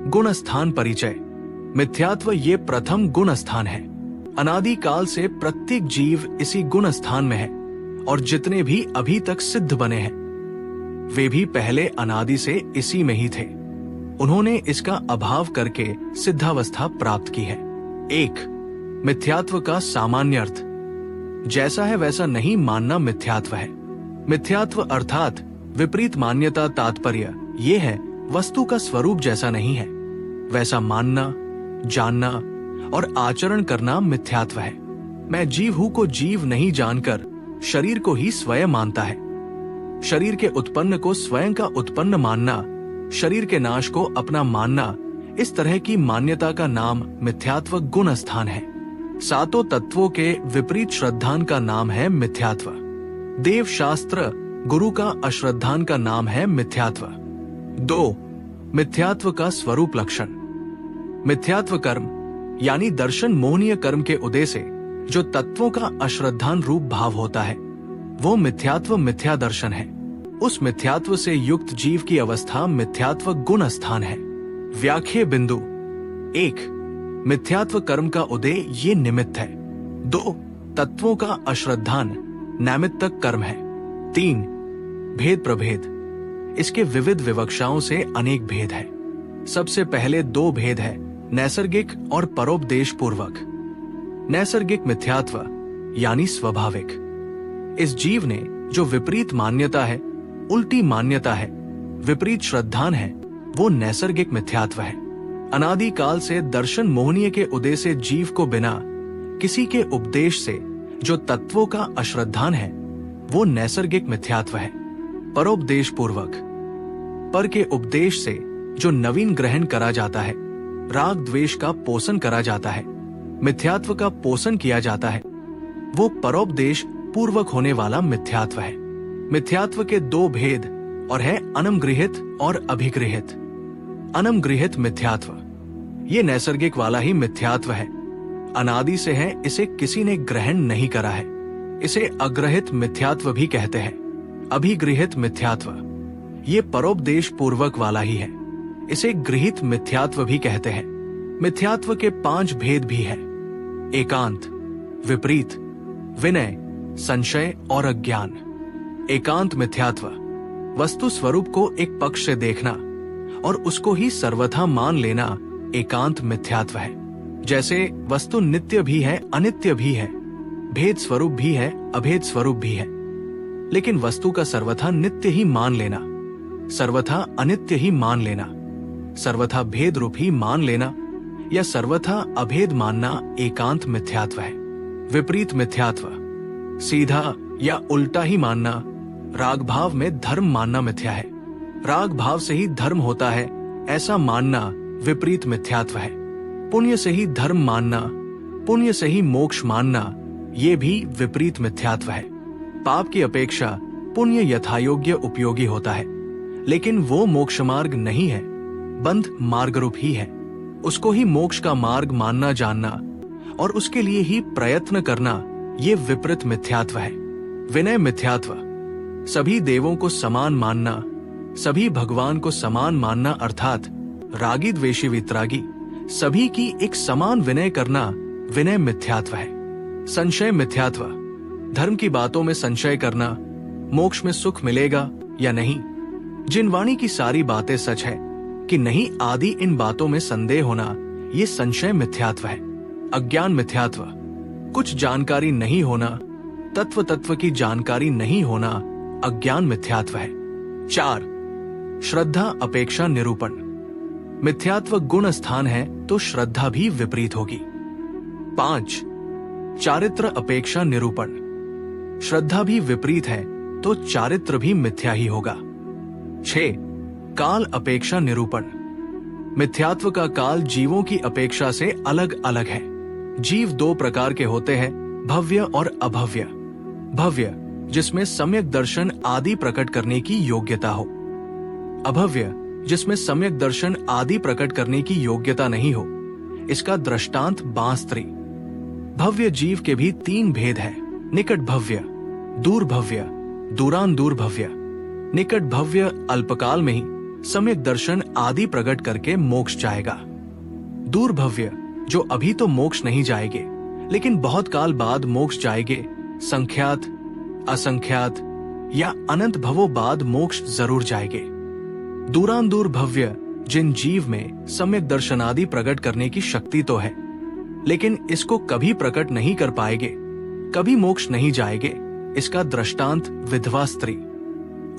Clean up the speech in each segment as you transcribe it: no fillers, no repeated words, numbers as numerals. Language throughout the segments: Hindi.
गुण स्थान परिचय। मिथ्यात्व ये प्रथम गुण स्थान है। अनादि काल से प्रत्येक जीव इसी गुण स्थान में है और जितने भी अभी तक सिद्ध बने हैं वे भी पहले अनादि से इसी में ही थे। उन्होंने इसका अभाव करके सिद्धावस्था प्राप्त की है। 1. मिथ्यात्व का सामान्य अर्थ। जैसा है वैसा नहीं मानना मिथ्यात्व है। मिथ्यात्व अर्थात विपरीत मान्यता। तात्पर्य ये है वस्तु का स्वरूप जैसा नहीं है वैसा मानना, जानना और आचरण करना मिथ्यात्व है। मैं जीव हूं को जीव नहीं जानकर शरीर को ही स्वयं मानता है। शरीर के उत्पन्न को स्वयं का उत्पन्न मानना, शरीर के नाश को अपना मानना, इस तरह की मान्यता का नाम मिथ्यात्व गुण स्थान है। सातों तत्वों के विपरीत श्रद्धान का नाम है मिथ्यात्व। देव शास्त्र गुरु का अश्रद्धान का नाम है मिथ्यात्व। 2. मिथ्यात्व का स्वरूप लक्षण। मिथ्यात्व कर्म यानी दर्शन मोहनीय कर्म के उदय से जो तत्वों का अश्रद्धान रूप भाव होता है वो मिथ्यात्व मिथ्या दर्शन है। उस मिथ्यात्व से युक्त जीव की अवस्था मिथ्यात्व गुण स्थान है। व्याख्या बिंदु। 1. मिथ्यात्व कर्म का उदय ये निमित्त है। 2. तत्वों का अश्रद्धान नैमित्तक कर्म है। 3. भेद प्रभेद। इसके विविध विवक्षाओं से अनेक भेद है। सबसे पहले 2 भेद है, नैसर्गिक और परोपदेश पूर्वक। नैसर्गिक मिथ्यात्व यानी स्वाभाविक। इस जीव ने जो विपरीत मान्यता है, उल्टी मान्यता है, विपरीत श्रद्धान है, वो नैसर्गिक मिथ्यात्व है। अनादि काल से दर्शन मोहनीय के उदय से जीव को बिना किसी के उपदेश से जो तत्वों का अश्रद्धान है वो नैसर्गिक मिथ्यात्व है। परोपदेश पूर्वक पर के उपदेश से जो नवीन ग्रहण करा जाता है, राग द्वेष का पोषण करा जाता है, मिथ्यात्व का पोषण किया जाता है, वो परोपदेश पूर्वक होने वाला मिथ्यात्व है। मिथ्यात्व के 2 भेद और है अनमगृहित और अभिगृहित। अनमगृहित मिथ्यात्व ये नैसर्गिक वाला ही मिथ्यात्व है, अनादि से है, इसे किसी ने ग्रहण नहीं करा है। इसे अग्रहित मिथ्यात्व भी कहते हैं। अभिगृहित मिथ्यात्व ये परोपदेश पूर्वक वाला ही है, इसे गृहित मिथ्यात्व भी कहते हैं। मिथ्यात्व के 5 भेद भी है। एकांत, विपरीत, विनय, संशय और अज्ञान। एकांत मिथ्यात्व वस्तु स्वरूप को एक पक्ष से देखना और उसको ही सर्वथा मान लेना एकांत मिथ्यात्व है। जैसे वस्तु नित्य भी है, अनित्य भी है, भेद स्वरूप भी है, अभेद स्वरूप भी है, लेकिन वस्तु का सर्वथा नित्य ही मान लेना, सर्वथा अनित्य ही मान लेना, सर्वथा भेद रूप ही मान लेना या सर्वथा अभेद मानना एकांत मिथ्यात्व है। विपरीत मिथ्यात्व सीधा या उल्टा ही मानना, राग भाव में धर्म मानना मिथ्या है। राग भाव से ही धर्म होता है ऐसा मानना विपरीत मिथ्यात्व है। पुण्य से ही धर्म मानना, पुण्य से ही मोक्ष मानना, ये भी विपरीत मिथ्यात्व है। पाप की अपेक्षा पुण्य यथायोग्य उपयोगी होता है, लेकिन वो मोक्ष मार्ग नहीं है, बंध मार्ग रूप ही है। उसको ही मोक्ष का मार्ग मानना जानना और उसके लिए ही प्रयत्न करना, ये विपरीत मिथ्यात्व है। विनय मिथ्यात्व सभी देवों को समान मानना, सभी भगवान को समान मानना, अर्थात रागी द्वेषी वितरागी सभी की एक समान विनय करना विनय मिथ्यात्व है। संशय मिथ्यात्व धर्म की बातों में संशय करना, मोक्ष में सुख मिलेगा या नहीं, जिन वाणी की सारी बातें सच है कि नहीं आदि इन बातों में संदेह होना, ये संशय मिथ्यात्व है। अज्ञान मिथ्यात्व कुछ जानकारी नहीं होना, तत्व की जानकारी नहीं होना अज्ञान मिथ्यात्व है। 4. श्रद्धा अपेक्षा निरूपण। मिथ्यात्व गुण स्थान है तो श्रद्धा भी विपरीत होगी। 5. चारित्र अपेक्षा निरूपण। श्रद्धा भी विपरीत है तो चारित्र भी मिथ्या ही होगा। 6. काल अपेक्षा निरूपण। मिथ्यात्व का काल जीवों की अपेक्षा से अलग अलग है। जीव 2 प्रकार के होते हैं, भव्य और अभव्य। भव्य जिसमें सम्यक दर्शन आदि प्रकट करने की योग्यता हो, अभव्य जिसमें सम्यक दर्शन आदि प्रकट करने की योग्यता नहीं हो। इसका दृष्टांत बांस्त्री। भव्य जीव के भी 3 भेद है, निकट भव्य, दूर भव्य, दूरान दूर भव्य। निकट भव्य अल्पकाल में ही सम्यक दर्शन आदि प्रकट करके मोक्ष जाएगा। दूरभव्य, जो अभी तो मोक्ष नहीं जाएंगे लेकिन बहुत काल बाद मोक्ष जाएंगे, संख्यात, असंख्यात या अनंत भवों बाद मोक्ष जरूर जाएंगे। दूरांदूर भव्य, जिन जीव में सम्यक दर्शन आदि प्रकट करने की शक्ति तो है लेकिन इसको कभी प्रकट नहीं कर पाएंगे, कभी मोक्ष नहीं जाएंगे, इसका दृष्टांत विधवा स्त्री।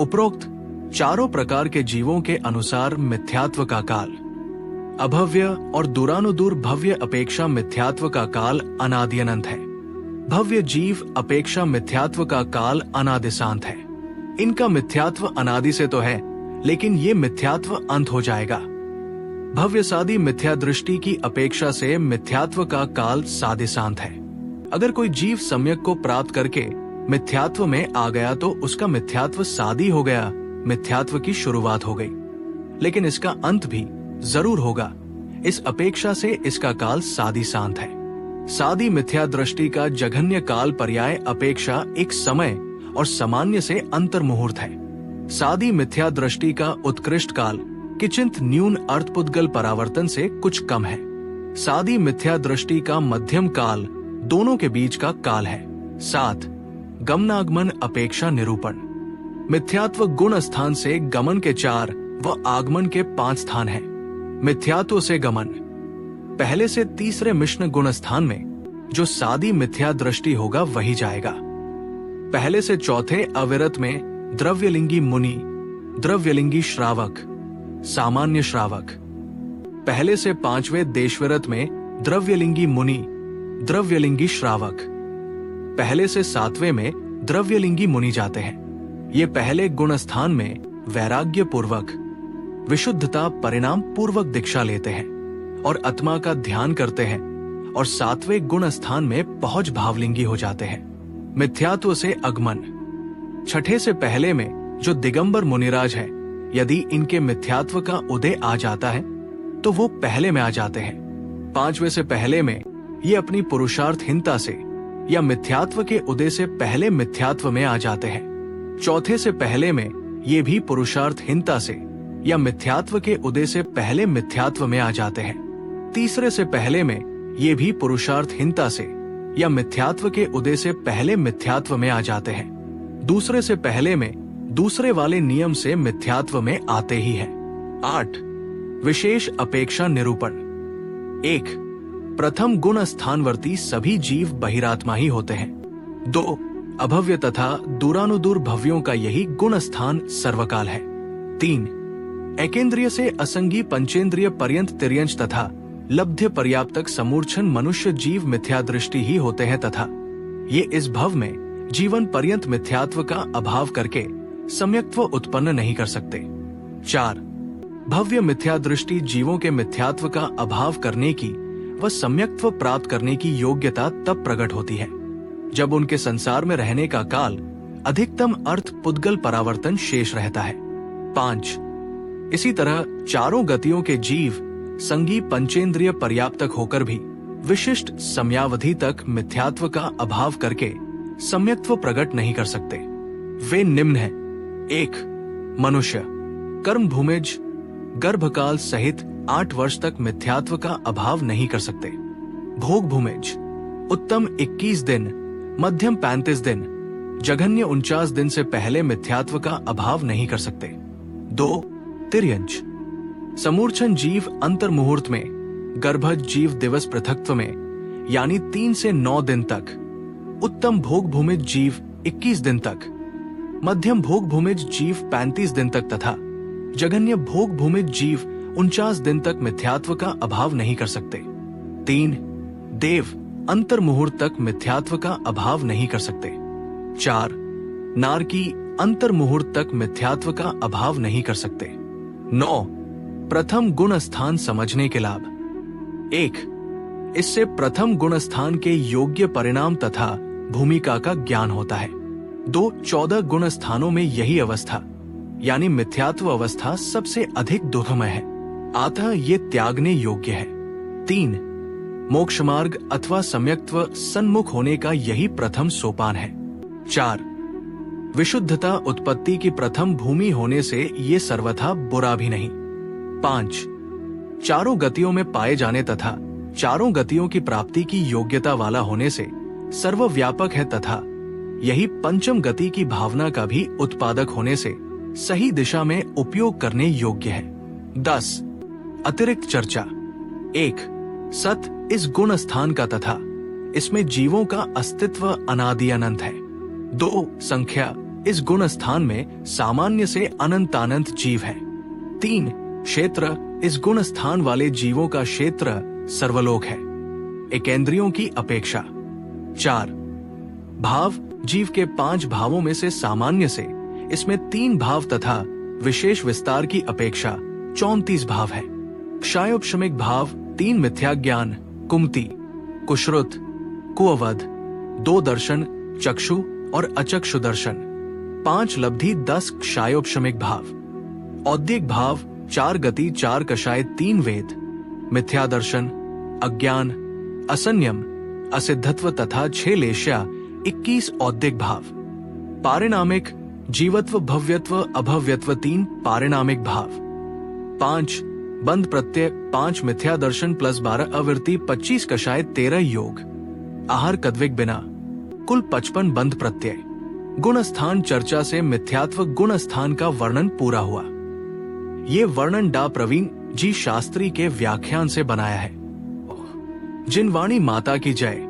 उपरोक्त चारों प्रकार के जीवों के अनुसार मिथ्यात्व का काल अभव्य और दूरानुदूर भव्य अपेक्षा मिथ्यात्व का काल अनादि अनंत है। भव्य जीव अपेक्षा मिथ्यात्व का काल अनादिशांत है। इनका मिथ्यात्व अनादि से तो है लेकिन ये मिथ्यात्व अंत हो जाएगा। भव्य सादी मिथ्या दृष्टि की अपेक्षा से मिथ्यात्व का काल सादिशांत है। अगर कोई जीव सम्यक को प्राप्त करके मिथ्यात्व में आ गया तो उसका मिथ्यात्व सादी हो गया, मिथ्यात्व की शुरुआत हो गई, लेकिन इसका अंत भी जरूर होगा। इस अपेक्षा से इसका काल सादी शांत है। सादी मिथ्या दृष्टि का जघन्य काल पर्याय अपेक्षा एक समय और सामान्य से अंतर मुहूर्त है। सादी मिथ्या दृष्टि का उत्कृष्ट काल किंचित न्यून अर्थपुद्गल परावर्तन से कुछ कम है। सादी मिथ्या दृष्टि का मध्यम काल दोनों के बीच का काल है। 7 गमनागमन अपेक्षा निरूपण। मिथ्यात्व गुण स्थान से गमन के 4 व आगमन के 5 स्थान हैं। मिथ्यात्व से गमन पहले से तीसरे मिश्न गुण स्थान में जो सादी मिथ्या दृष्टि होगा वही जाएगा। पहले से चौथे अविरत में द्रव्यलिंगी मुनि, द्रव्यलिंगी श्रावक, सामान्य श्रावक। पहले से 5वें देशविरत में द्रव्यलिंगी मुनि, द्रव्यलिंगी श्रावक। पहले से 7वें में द्रव्यलिंगी मुनि जाते हैं। ये पहले गुण स्थान में वैराग्य पूर्वक, विशुद्धता परिणाम पूर्वक दीक्षा लेते हैं और आत्मा का ध्यान करते हैं और 7वें गुण स्थान में पहुंच भावलिंगी हो जाते हैं। मिथ्यात्व से अगमन 6ठे से पहले में जो दिगंबर मुनिराज है, यदि इनके मिथ्यात्व का उदय आ जाता है तो वो पहले में आ जाते हैं। 5वें से पहले में ये अपनी पुरुषार्थहीनता से या मिथ्यात्व के उदय से पहले मिथ्यात्व में आ जाते हैं। चौथे से पहले में ये भी पुरुषार्थहीनता से या मिथ्यात्व के उदय से पहले मिथ्यात्व में आ जाते हैं। तीसरे से पहले में ये भी पुरुषार्थहीनता से या मिथ्यात्व के उदय से पहले मिथ्यात्व में आ जाते हैं। दूसरे से पहले में दूसरे वाले नियम से मिथ्यात्व में आते ही हैं। 8 विशेष अपेक्षा निरूपण। 1 प्रथम गुण स्थानवर्ती सभी जीव बहिरात्मा ही होते हैं। 2 अभव्य तथा दूरानुदूर भव्यों का यही गुण स्थान सर्वकाल है। 3 एकेंद्रिय से असंगी पंचेंद्रिय पर्यंत तिर्यंश तथा लब्ध्य पर्याप्तक समूर्छन मनुष्य जीव मिथ्या दृष्टि ही होते हैं तथा ये इस भव में जीवन पर्यंत मिथ्यात्व का अभाव करके सम्यक्त्व उत्पन्न नहीं कर सकते। 4 भव्य मिथ्या दृष्टि जीवों के मिथ्यात्व का अभाव करने की व सम्यक्त्व प्राप्त करने की योग्यता तब प्रकट होती है जब उनके संसार में रहने का काल अधिकतम अर्थ पुद्गल परावर्तन शेष रहता है। 5 इसी तरह चारों गतियों के जीव संगी पंचेंद्रिय पर्याप्तक होकर भी विशिष्ट समयावधि तक मिथ्यात्व का अभाव करके सम्यक्त्व प्रकट नहीं कर सकते। वे निम्न हैं। 1 मनुष्य कर्म भूमिज गर्भकाल सहित 8 वर्ष तक मिथ्यात्व का अभाव नहीं कर सकते। भोग भूमिज उत्तम 21 दिन, मध्यम 35 दिन, जघन्य 49 दिन से पहले मिथ्यात्व का अभाव नहीं कर सकते। 2 तिर्यंच समूर्छन जीव अंतर मुहूर्त में, गर्भज जीव दिवस पृथक्त्व में यानी 3 से 9 दिन तक, उत्तम भोग भूमिज जीव 21 दिन तक, मध्यम भोग भूमिज जीव 35 दिन तक तथा जघन्य भोग भूमिज जीव 49 दिन तक मिथ्यात्व का अभाव नहीं कर सकते। 3 देव अंतर मुहूर्त तक मिथ्यात्व का अभाव नहीं कर सकते। 4 नारकी अंतर मुहूर्त तक मिथ्यात्व का अभाव नहीं कर सकते। 9 प्रथम गुण स्थान समझने के लाभ। 1 इससे प्रथम गुण स्थान के योग्य परिणाम तथा भूमिका का ज्ञान होता है। 2 14 गुण स्थानों में यही अवस्था यानी मिथ्यात्व अवस्था सबसे अधिक दुखमय है, अतः ये त्यागने योग्य है। 3 मोक्ष मार्ग अथवा सम्यक्त्व सन्मुख होने का यही प्रथम सोपान है। 4 विशुद्धता उत्पत्ति की प्रथम भूमि होने से ये सर्वथा बुरा भी नहीं। 5 चारों गतियों में पाए जाने तथा चारों गतियों की प्राप्ति की योग्यता वाला होने से सर्वव्यापक है तथा यही पंचम गति की भावना का भी उत्पादक होने से सही दिशा में उपयोग करने योग्य है। 10 अतिरिक्त चर्चा। 1 सत इस गुण स्थान का तथा इसमें जीवों का अस्तित्व अनादि अनंत है। 2 संख्या इस गुण स्थान में सामान्य से अनंतानंत जीव है। 3 क्षेत्र इस गुण स्थान वाले जीवों का क्षेत्र सर्वलोक है एकेंद्रियों की अपेक्षा। 4 भाव जीव के 5 भावों में से सामान्य से इसमें 3 भाव तथा विशेष विस्तार की अपेक्षा 34 भाव है। क्षायोपशमिक भाव 3 मिथ्या ज्ञान, कुमति, कुश्रुत, कुअवध, 2 दर्शन, चक्षु और अचक्षु दर्शन, 5 लब्धि, 10 क्षायोपशमिक भाव। औद्यिक भाव 4 गति, 4 कषाय, 3 वेद, मिथ्या दर्शन, अज्ञान, असंयम, असिद्धत्व तथा 6 लेश्या, 21 औद्यिक भाव। पारिणामिक जीवत्व, भव्यत्व, अभव्यत्व, 3 पारिणामिक भाव। 5 बंध प्रत्यय, 5 मिथ्या दर्शन प्लस 12 अवृत्ति, 25 कषाय, 13 योग, आहार कद्विक बिना, कुल 55 बंध प्रत्यय। गुण स्थान चर्चा से मिथ्यात्व गुण स्थान का वर्णन पूरा हुआ। ये वर्णन डा प्रवीण जी शास्त्री के व्याख्यान से बनाया है। जिनवाणी माता की जय।